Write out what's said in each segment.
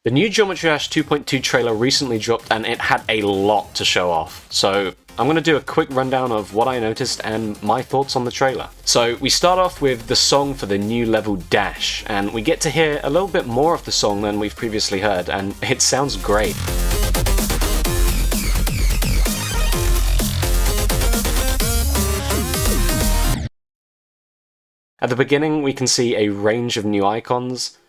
The new Geometry Dash 2.2 trailer recently dropped and it had a lot to show off, so I'm going to do a quick rundown of what I noticed and my thoughts on the trailer. So we start off with the song for the new level Dash, and we get to hear a little bit more of the song than we've previously heard, and it sounds great. At the beginning we can see a range of new icons,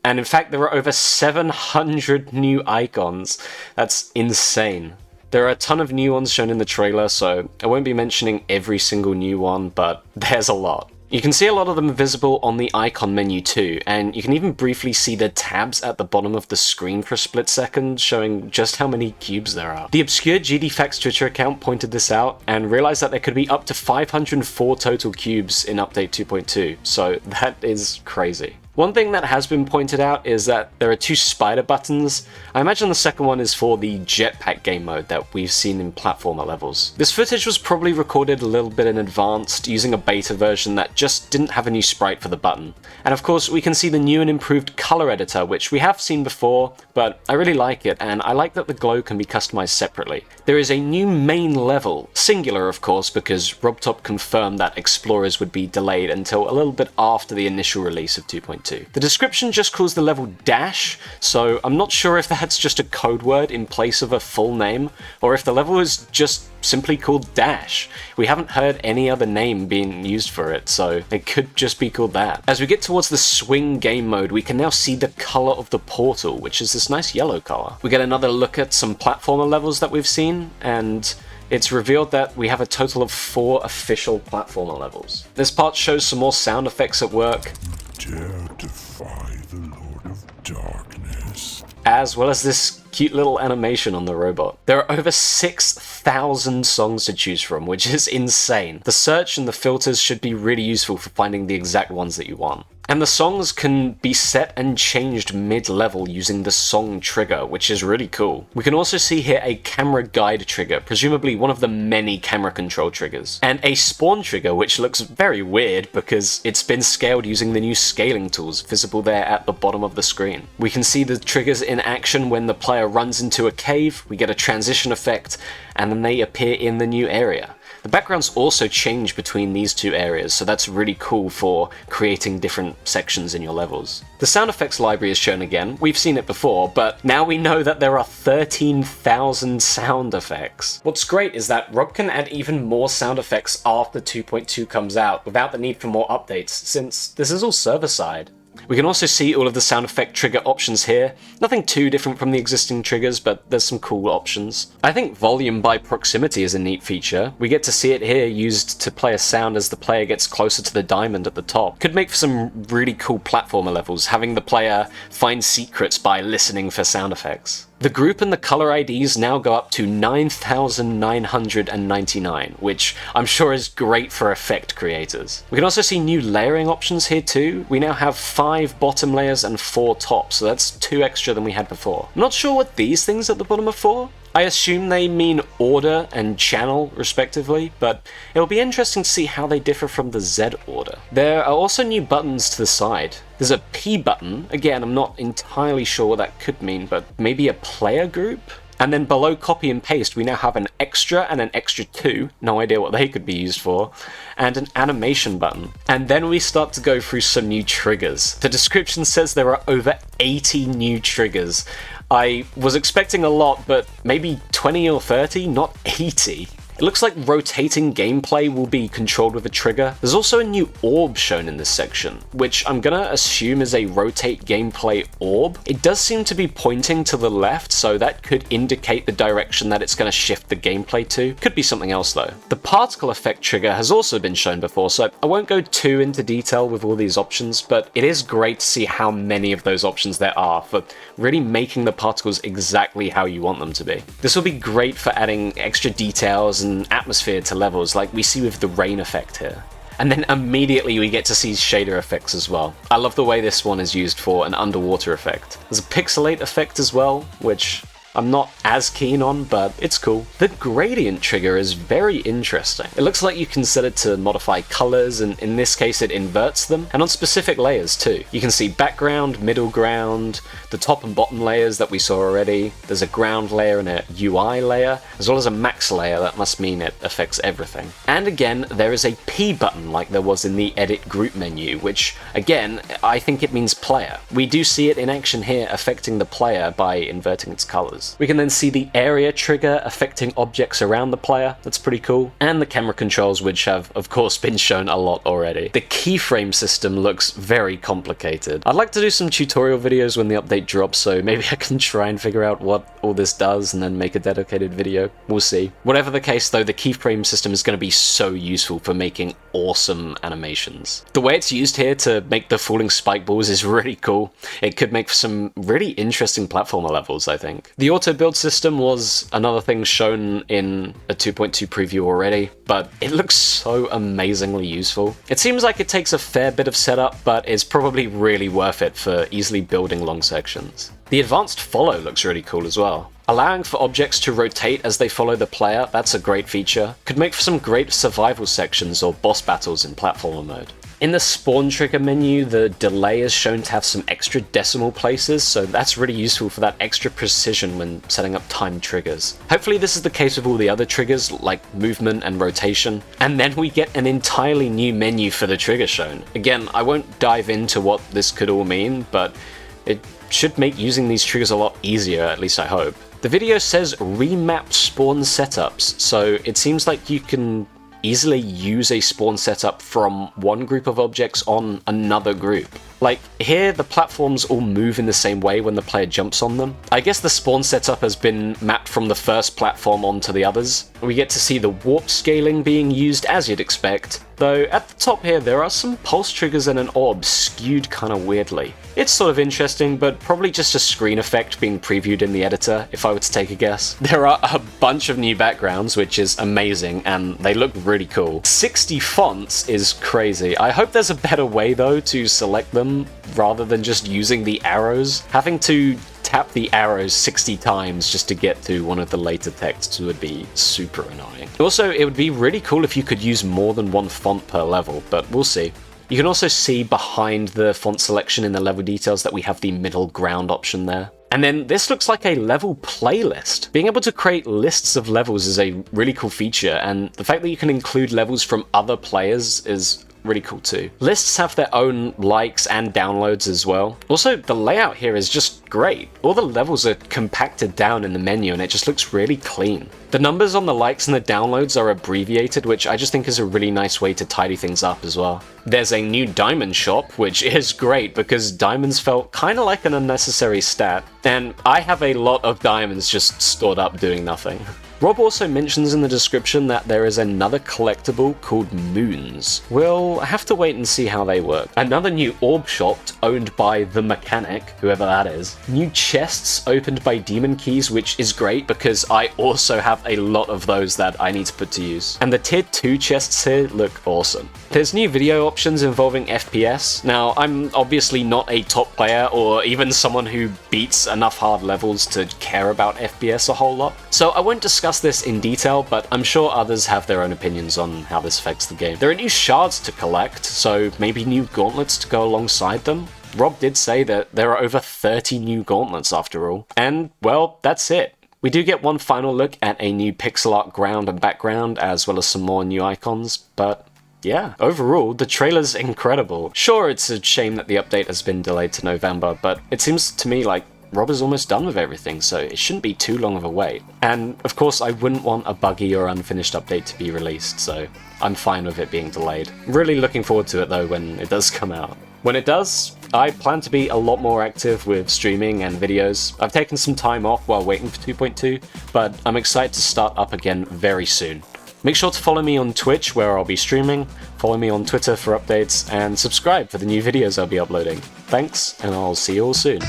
and in fact there are over 700 new icons. That's insane. There are a ton of new ones shown in the trailer, so I won't be mentioning every single new one, but there's a lot. You can see a lot of them visible on the icon menu too, and you can even briefly see the tabs at the bottom of the screen for a split second, showing just how many cubes there are. The obscure GDFacts Twitter account pointed this out and realized that there could be up to 504 total cubes in Update 2.2, so that is crazy. One thing that has been pointed out is that there are 2 spider buttons. I imagine the second one is for the jetpack game mode that we've seen in platformer levels. This footage was probably recorded a little bit in advance using a beta version that just didn't have a new sprite for the button. And of course we can see the new and improved color editor, which we have seen before, but I really like it, and I like that the glow can be customized separately. There is a new main level, singular of course, because RobTop confirmed that Explorers would be delayed until a little bit after the initial release of 2.2. The description just calls the level Dash, so I'm not sure if that's just a code word in place of a full name, or if the level is just simply called Dash. We haven't heard any other name being used for it, so it could just be called that. As we get towards the swing game mode, we can now see the color of the portal, which is this nice yellow color. We get another look at some platformer levels that we've seen, and it's revealed that we have a total of 4 official platformer levels. This part shows some more sound effects at work, dare defy the Lord of Darkness, as well as this cute little animation on the robot. There are over 6,000 songs to choose from, which is insane. The search and the filters should be really useful for finding the exact ones that you want. And the songs can be set and changed mid-level using the song trigger, which is really cool. We can also see here a camera guide trigger, presumably one of the many camera control triggers, and a spawn trigger, which looks very weird because it's been scaled using the new scaling tools visible there at the bottom of the screen. We can see the triggers in action when the player runs into a cave, we get a transition effect, and then they appear in the new area. The backgrounds also change between these 2 areas, so that's really cool for creating different sections in your levels. The sound effects library is shown again. We've seen it before, but now we know that there are 13,000 sound effects. What's great is that Rob can add even more sound effects after 2.2 comes out without the need for more updates, since this is all server-side. We can also see all of the sound effect trigger options here. Nothing too different from the existing triggers, but there's some cool options. I think volume by proximity is a neat feature. We get to see it here used to play a sound as the player gets closer to the diamond at the top. Could make for some really cool platformer levels, having the player find secrets by listening for sound effects. The group and the color IDs now go up to 9,999, which I'm sure is great for effect creators. We can also see new layering options here too. We now have 5 bottom layers and 4 tops, so that's 2 extra than we had before. I'm not sure what these things at the bottom are for. I assume they mean order and channel respectively, but it'll be interesting to see how they differ from the Z order. There are also new buttons to the side. There's a P button, again I'm not entirely sure what that could mean, but maybe a player group? And then below copy and paste we now have an extra and an extra 2, no idea what they could be used for, and an animation button. And then we start to go through some new triggers. The description says there are over 80 new triggers. I was expecting a lot, but maybe 20 or 30, not 80. It looks like rotating gameplay will be controlled with a trigger. There's also a new orb shown in this section, which I'm gonna assume is a rotate gameplay orb. It does seem to be pointing to the left, so that could indicate the direction that it's gonna shift the gameplay to. Could be something else though. The particle effect trigger has also been shown before, so I won't go too into detail with all these options, but it is great to see how many of those options there are for really making the particles exactly how you want them to be. This will be great for adding extra details and atmosphere to levels like we see with the rain effect here. And then immediately we get to see shader effects as well. I love the way this one is used for an underwater effect. There's a pixelate effect as well, which I'm not as keen on, but it's cool. The gradient trigger is very interesting. It looks like you can set it to modify colors, and in this case it inverts them, and on specific layers too. You can see background, middle ground, the top and bottom layers that we saw already. There's a ground layer and a UI layer, as well as a max layer. That must mean it affects everything. And again, there is a P button like there was in the edit group menu, which again, I think it means player. We do see it in action here affecting the player by inverting its colors. We can then see the area trigger affecting objects around the player. That's pretty cool. And the camera controls, which have of course been shown a lot already. The keyframe system looks very complicated. I'd like to do some tutorial videos when the update drops, so maybe I can try and figure out what all this does and then make a dedicated video. We'll see. Whatever the case though, the keyframe system is going to be so useful for making awesome animations. The way it's used here to make the falling spike balls is really cool. It could make for some really interesting platformer levels, I think. The auto build system was another thing shown in a 2.2 preview already, but it looks so amazingly useful. It seems like it takes a fair bit of setup, but it's probably really worth it for easily building long sections. The advanced follow looks really cool as well. Allowing for objects to rotate as they follow the player, that's a great feature. Could make for some great survival sections or boss battles in platformer mode. In the spawn trigger menu, the delay is shown to have some extra decimal places, so that's really useful for that extra precision when setting up timed triggers. Hopefully this is the case with all the other triggers, like movement and rotation, and then we get an entirely new menu for the trigger shown. Again, I won't dive into what this could all mean, but it should make using these triggers a lot easier, at least I hope. The video says remap spawn setups, so it seems like you can easily use a spawn setup from one group of objects on another group. Like, here the platforms all move in the same way when the player jumps on them. I guess the spawn setup has been mapped from the first platform onto the others. We get to see the warp scaling being used as you'd expect, though at the top here there are some pulse triggers and an orb skewed kinda weirdly. It's sort of interesting, but probably just a screen effect being previewed in the editor, if I were to take a guess. There are a bunch of new backgrounds, which is amazing, and they look really cool. 60 fonts is crazy. I hope there's a better way though to select them, rather than just using the arrows. Having to tap the arrows 60 times just to get to one of the later texts would be super annoying. Also, it would be really cool if you could use more than one font per level, but we'll see. You can also see behind the font selection in the level details that we have the middle ground option there. And then this looks like a level playlist. Being able to create lists of levels is a really cool feature, and the fact that you can include levels from other players is really cool too. Lists have their own likes and downloads as well. Also, the layout here is just great. All the levels are compacted down in the menu and it just looks really clean. The numbers on the likes and the downloads are abbreviated, which I just think is a really nice way to tidy things up as well. There's a new diamond shop, which is great because diamonds felt kind of like an unnecessary stat, and I have a lot of diamonds just stored up doing nothing. Rob also mentions in the description that there is another collectible called Moons. We'll have to wait and see how they work. Another new orb shop owned by The Mechanic, whoever that is. New chests opened by Demon Keys, which is great because I also have a lot of those that I need to put to use. And the tier 2 chests here look awesome. There's new video options involving FPS. Now, I'm obviously not a top player or even someone who beats enough hard levels to care about FPS a whole lot, so I won't discuss this in detail, but I'm sure others have their own opinions on how this affects the game. There are new shards to collect, so maybe new gauntlets to go alongside them. Rob did say that there are over 30 new gauntlets after all. And, well, that's it. We do get one final look at a new pixel art ground and background, as well as some more new icons, but yeah, overall, the trailer's incredible. Sure, it's a shame that the update has been delayed to November, but it seems to me like Rob is almost done with everything, so it shouldn't be too long of a wait. And of course, I wouldn't want a buggy or unfinished update to be released, so I'm fine with it being delayed. Really looking forward to it though when it does come out. When it does, I plan to be a lot more active with streaming and videos. I've taken some time off while waiting for 2.2, but I'm excited to start up again very soon. Make sure to follow me on Twitch where I'll be streaming, follow me on Twitter for updates, and subscribe for the new videos I'll be uploading. Thanks, and I'll see you all soon.